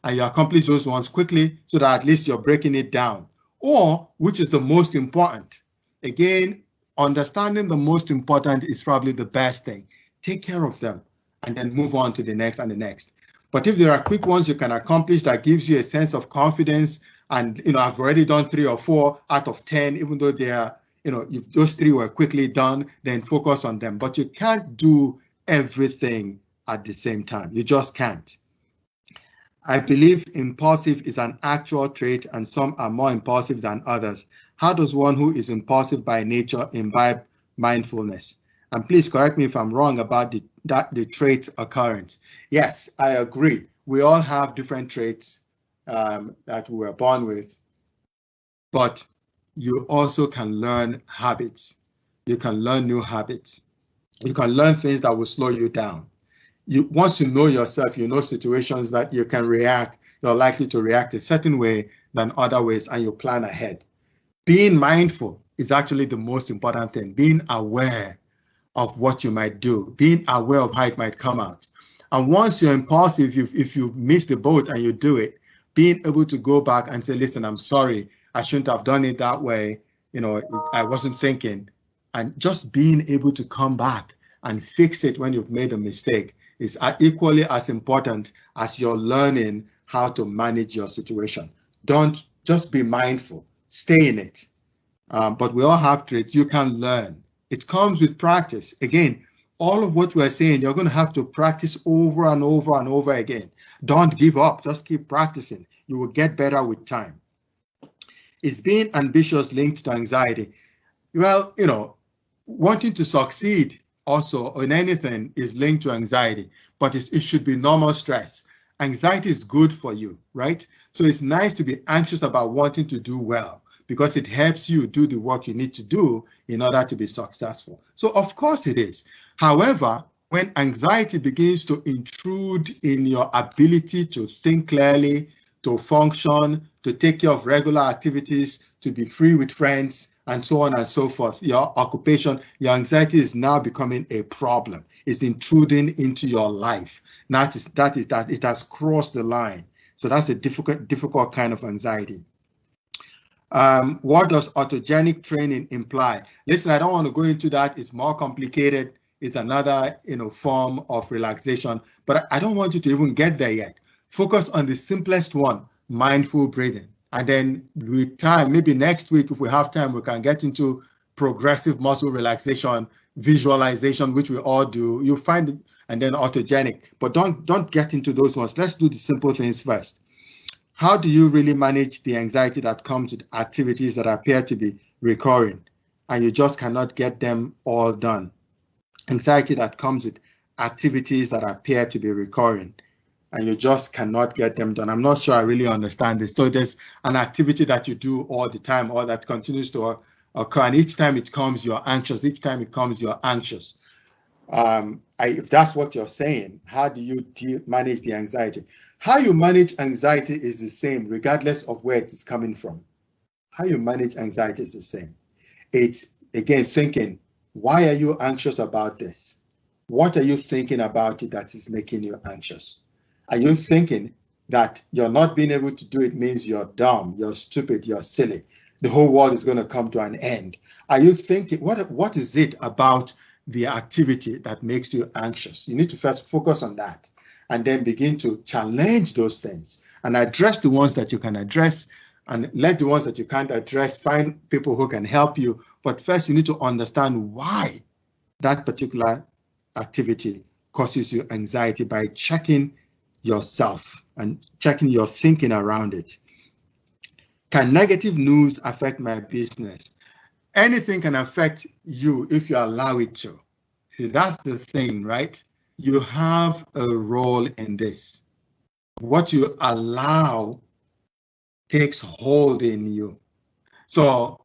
and you accomplish those ones quickly so that at least you're breaking it down. Or which is the most important. Again, understanding the most important is probably the best thing. Take care of them and then move on to the next and the next. But if there are quick ones you can accomplish that gives you a sense of confidence, and I've already done 3 or 4 out of 10, even though they are, if those 3 were quickly done, then focus on them. But you can't do everything at the same time. You just can't. I believe impulsive is an actual trait, and some are more impulsive than others. How does one who is impulsive by nature imbibe mindfulness? And please correct me if I'm wrong about the traits occurrence. Yes, I agree. We all have different traits that we were born with, but you also can learn habits. You can learn new habits. You can learn things that will slow you down. Once you know yourself, you know situations that you can react, you're likely to react a certain way than other ways, and you plan ahead. Being mindful is actually the most important thing. Being aware of what you might do, being aware of how it might come out. And once you're impulsive, if you miss the boat and you do it, being able to go back and say, listen, I'm sorry, I shouldn't have done it that way. I wasn't thinking. And just being able to come back and fix it when you've made a mistake is equally as important as you're learning how to manage your situation. Don't just be mindful, stay in it. But we all have traits you can learn. It comes with practice. Again, all of what we're saying, you're going to have to practice over and over and over again. Don't give up, just keep practicing. You will get better with time. Is being ambitious linked to anxiety? Well, wanting to succeed also in anything is linked to anxiety, but it should be normal stress. Anxiety is good for you, right? So it's nice to be anxious about wanting to do well, because it helps you do the work you need to do in order to be successful. So of course it is. However, when anxiety begins to intrude in your ability to think clearly, to function, to take care of regular activities, to be free with friends, and so on and so forth, your occupation, your anxiety is now becoming a problem. It's intruding into your life. That it has crossed the line. So that's a difficult kind of anxiety. What does autogenic training imply? Listen, I don't want to go into that. It's more complicated. It's another form of relaxation, but I don't want you to even get there yet. Focus on the simplest one, mindful breathing. And then with time, maybe next week, if we have time, we can get into progressive muscle relaxation, visualization, which we all do. You'll find it, and then autogenic. But don't get into those ones. Let's do the simple things first. How do you really manage the anxiety that comes with activities that appear to be recurring and you just cannot get them all done? Anxiety that comes with activities that appear to be recurring and you just cannot get them done. I'm not sure I really understand this. So there's an activity that you do all the time or that continues to occur, and each time it comes, you're anxious. Each time it comes, you're anxious. If that's what you're saying, how do you manage the anxiety? How you manage anxiety is the same, regardless of where it is coming from. How you manage anxiety is the same. It's, again, thinking, why are you anxious about this? What are you thinking about it that is making you anxious? Are you thinking that you're not being able to do it means you're dumb, you're stupid, you're silly, the whole world is going to come to an end? Are you thinking, what is it about the activity that makes you anxious? You need to first focus on that and then begin to challenge those things and address the ones that you can address, and let the ones that you can't address, find people who can help you. But first you need to understand why that particular activity causes you anxiety by checking yourself and checking your thinking around it. Can negative news affect my business? Anything can affect you if you allow it to. See, that's the thing, right? You have a role in this. What you allow takes hold in you. So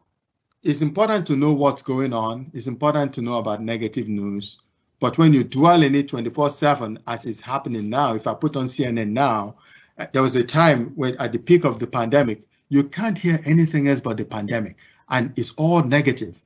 it's important to know what's going on. It's important to know about negative news. But when you dwell in it 24/7, as is happening now, if I put on CNN now, there was a time when at the peak of the pandemic, you can't hear anything else but the pandemic. and it's all negative.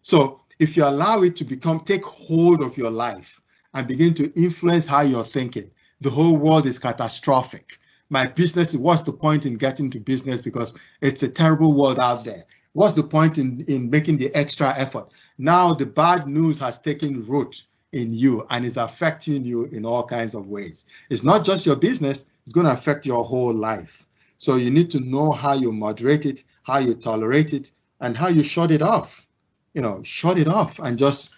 So if you allow it to take hold of your life and begin to influence how you're thinking, the whole world is catastrophic. My business, what's the point in getting to business because it's a terrible world out there? What's the point in making the extra effort? Now the bad news has taken root in you and is affecting you in all kinds of ways. It's not just your business, it's going to affect your whole life. So you need to know how you moderate it, how you tolerate it, and how you shut it off. Shut it off and just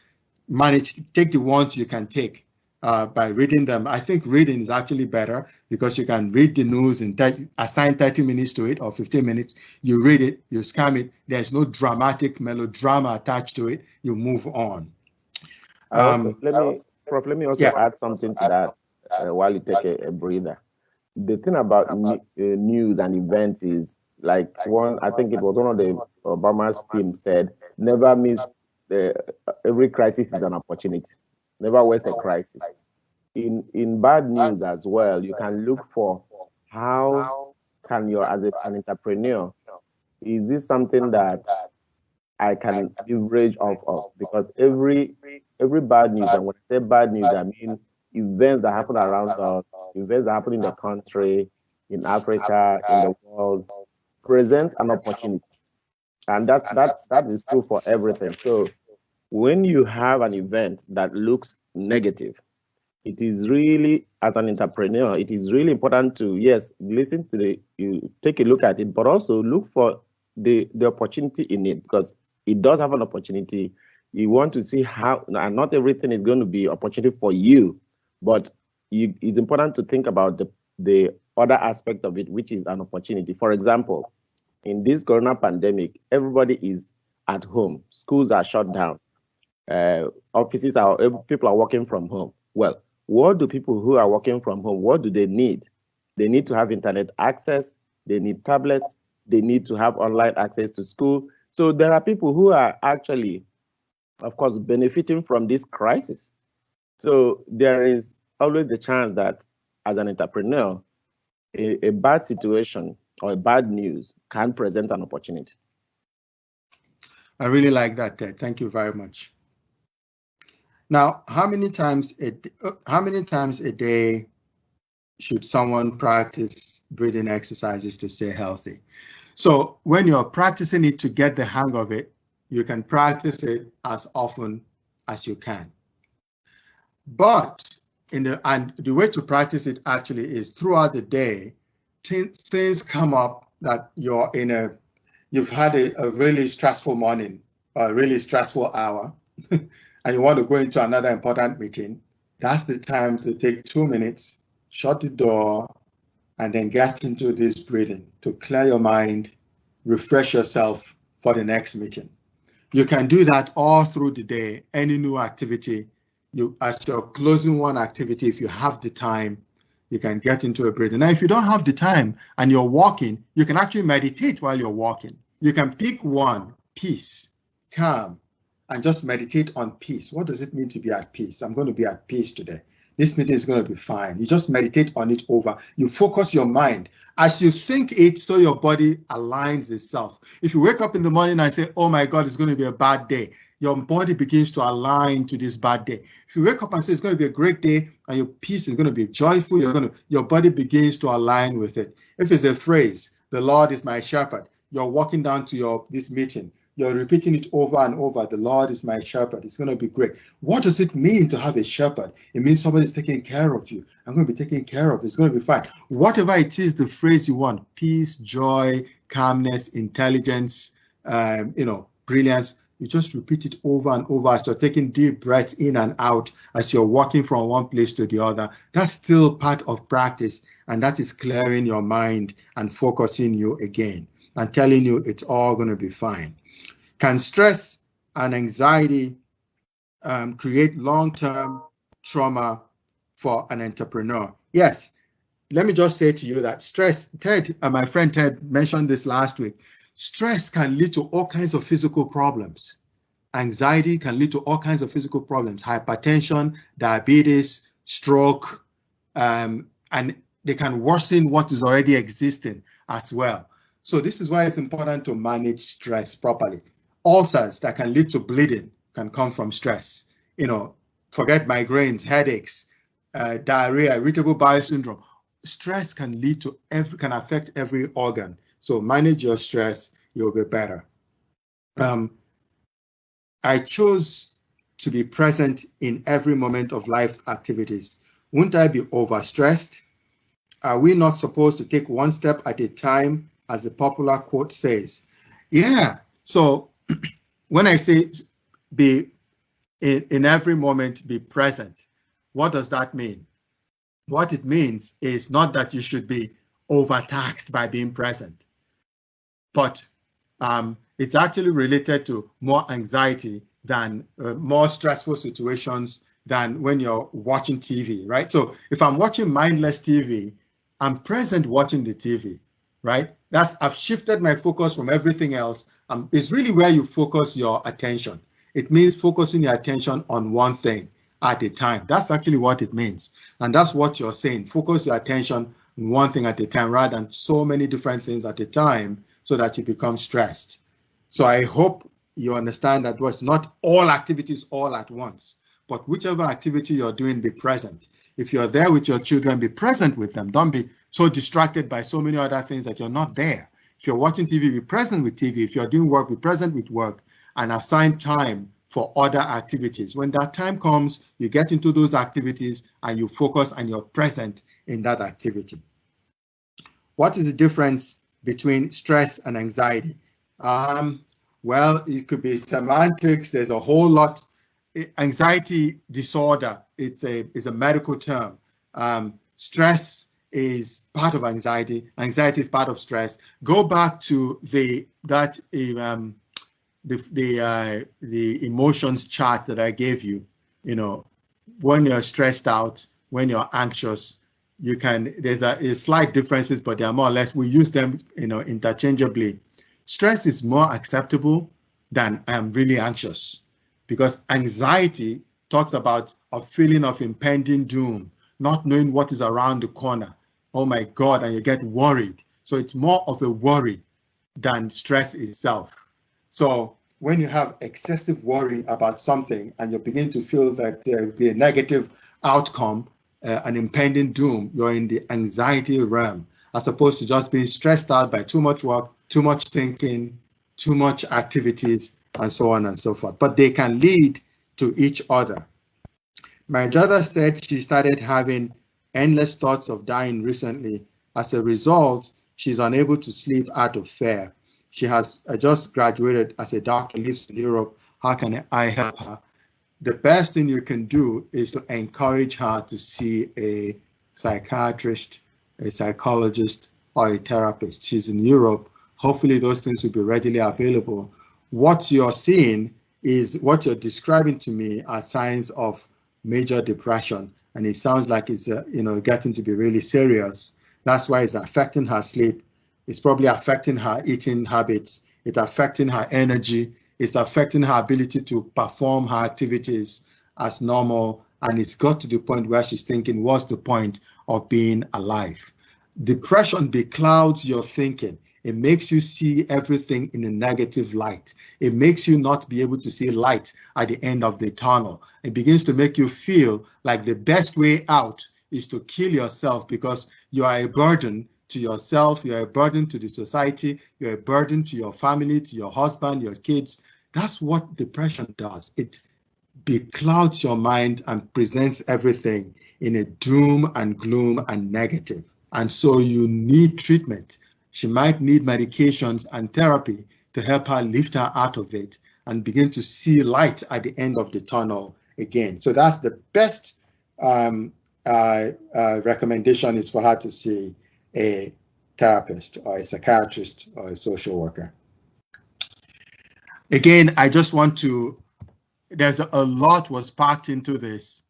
take the ones you can take by reading them. I think reading is actually better because you can read the news and assign 30 minutes to it or 15 minutes. You read it, you scan it. There's no dramatic melodrama attached to it. You move on. Let me also add something to that while you take a breather. The thing about news and events is I think it was one of the Obama's team said, never miss every crisis is an opportunity. Never waste a crisis. In bad news as well, you can look for how can you, as an entrepreneur, is this something that I can leverage off of? Because every bad news, and when I say bad news, I mean events that happen around us, events that happen in the country, in Africa, in the world, presents an opportunity. And that is true for everything. So when you have an event that looks negative, it is really, as an entrepreneur, it is really important to, yes, listen to you take a look at it, but also look for the opportunity in it, because it does have an opportunity. You want to see how, and not everything is going to be opportunity for you, but it's important to think about the other aspect of it, which is an opportunity. For example, in this corona pandemic, everybody is at home. Schools are shut down. People are working from home. Well, what do people who are working from home, what do they need? They need to have internet access. They need tablets. They need to have online access to school. So there are people who are actually, of course, benefiting from this crisis. So there is always the chance that as an entrepreneur, a bad situation or a bad news can present an opportunity. I really like that, Ted. Thank you very much. Now, how many times a day should someone practice breathing exercises to stay healthy? So when you're practicing it to get the hang of it, you can practice it as often as you can. But the way to practice it actually is throughout the day, things come up that you've had a really stressful morning or a really stressful hour, and you want to go into another important meeting. That's the time to take 2 minutes, shut the door, and then get into this breathing to clear your mind, refresh yourself for the next meeting. You can do that all through the day, any new activity. As you're closing one activity, if you have the time, you can get into a breathing. Now, if you don't have the time and you're walking, you can actually meditate while you're walking. You can pick one, peace, calm, and just meditate on peace. What does it mean to be at peace? I'm going to be at peace today. This meeting is going to be fine. You just meditate on it over. You focus your mind. As you think it, so your body aligns itself. If you wake up in the morning and say, oh my God, it's going to be a bad day, your body begins to align to this bad day. If you wake up and say it's going to be a great day and your peace is going to be joyful, your body begins to align with it. If it's a phrase, the Lord is my shepherd, you're walking down to this meeting, you're repeating it over and over, the Lord is my shepherd, it's going to be great. What does it mean to have a shepherd? It means somebody's taking care of you. I'm going to be taken care of, it's going to be fine. Whatever it is, the phrase you want, peace, joy, calmness, intelligence, brilliance, you just repeat it over and over as you're taking deep breaths in and out, as you're walking from one place to the other. That's still part of practice, and that is clearing your mind and focusing you again and telling you it's all going to be fine. Can stress and anxiety create long-term trauma for an entrepreneur? Yes. Let me just say to you that stress, my friend Ted mentioned this last week, stress can lead to all kinds of physical problems. Anxiety can lead to all kinds of physical problems, hypertension, diabetes, stroke, and they can worsen what is already existing as well. So this is why it's important to manage stress properly. Ulcers that can lead to bleeding can come from stress. Forget migraines, headaches, diarrhea, irritable bowel syndrome. Stress can can affect every organ. So manage your stress, you'll be better. I chose to be present in every moment of life activities. Wouldn't I be overstressed? Are we not supposed to take one step at a time, as the popular quote says? Yeah. So when I say be in every moment, be present, what does that mean? What it means is not that you should be overtaxed by being present, but it's actually related to more anxiety than more stressful situations than when you're watching TV, right? So if I'm watching mindless TV, I'm present watching the TV, right? I've shifted my focus from everything else. It's really where you focus your attention. It means focusing your attention on one thing at a time. That's actually what it means. And that's what you're saying. Focus your attention on one thing at a time rather than so many different things at a time so that you become stressed. So I hope you understand that it's not all activities all at once, but whichever activity you're doing, be present. If you're there with your children, be present with them. Don't be so distracted by so many other things that you're not there. If you're watching TV, be present with TV. If you're doing work, be present with work, and assign time for other activities. When that time comes, you get into those activities and you focus and you're present in that activity. What is the difference between stress and anxiety? Well, it could be semantics. There's a whole lot. Anxiety disorder, it's a medical term. Stress is part of anxiety. Anxiety is part of stress. Go back to the emotions chart that I gave you. When you're stressed out, when you're anxious, there's slight differences, but they're more or less, we use them interchangeably. Stress is more acceptable than I'm really anxious, because anxiety talks about a feeling of impending doom, not knowing what is around the corner. Oh my God, and you get worried. So it's more of a worry than stress itself. So when you have excessive worry about something and you begin to feel that there will be a negative outcome, an impending doom, you're in the anxiety realm, as opposed to just being stressed out by too much work, too much thinking, too much activities, and so on and so forth. But they can lead to each other. My daughter said she started having endless thoughts of dying recently. As a result, she's unable to sleep out of fear. She has just graduated as a doctor, lives in Europe. How can I help her? The best thing you can do is to encourage her to see a psychiatrist, a psychologist, or a therapist. She's in Europe. Hopefully those things will be readily available. What you're seeing is what you're describing to me are signs of major depression, and it sounds like it's getting to be really serious. That's why it's affecting her sleep. It's probably affecting her eating habits. It's affecting her energy. It's affecting her ability to perform her activities as normal. And it's got to the point where she's thinking, what's the point of being alive? Depression beclouds your thinking. It makes you see everything in a negative light. It makes you not be able to see light at the end of the tunnel. It begins to make you feel like the best way out is to kill yourself, because you are a burden to yourself, you're a burden to the society, you're a burden to your family, to your husband, your kids. That's what depression does. It beclouds your mind and presents everything in a doom and gloom and negative. And so you need treatment. She might need medications and therapy to help her lift her out of it and begin to see light at the end of the tunnel again. So that's the best recommendation, is for her to see a therapist or a psychiatrist or a social worker. Again, I just want to, there's a lot was packed into this.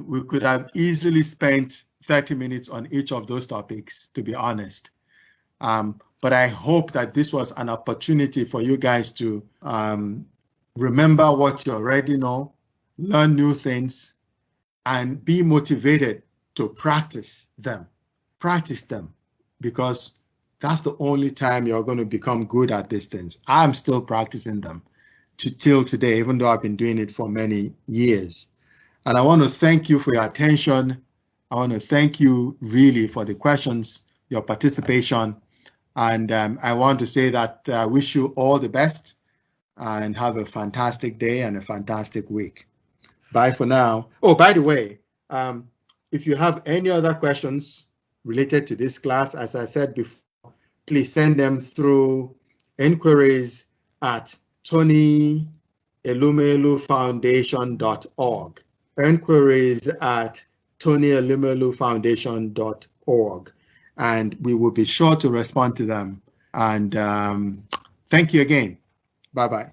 We could have easily spent 30 minutes on each of those topics, to be honest. But I hope that this was an opportunity for you guys to remember what you already know, learn new things, and be motivated to practice them. Practice them, because that's the only time you're going to become good at these things. I'm still practicing them till today, even though I've been doing it for many years. And I want to thank you for your attention. I want to thank you really for the questions, your participation. And I want to say that I wish you all the best and have a fantastic day and a fantastic week. Bye for now. Oh, by the way, if you have any other questions related to this class, as I said before, please send them through inquiries at TonyElumeluFoundation.org. Inquiries at TonyElumeluFoundation.org. And we will be sure to respond to them. And thank you again. Bye-bye.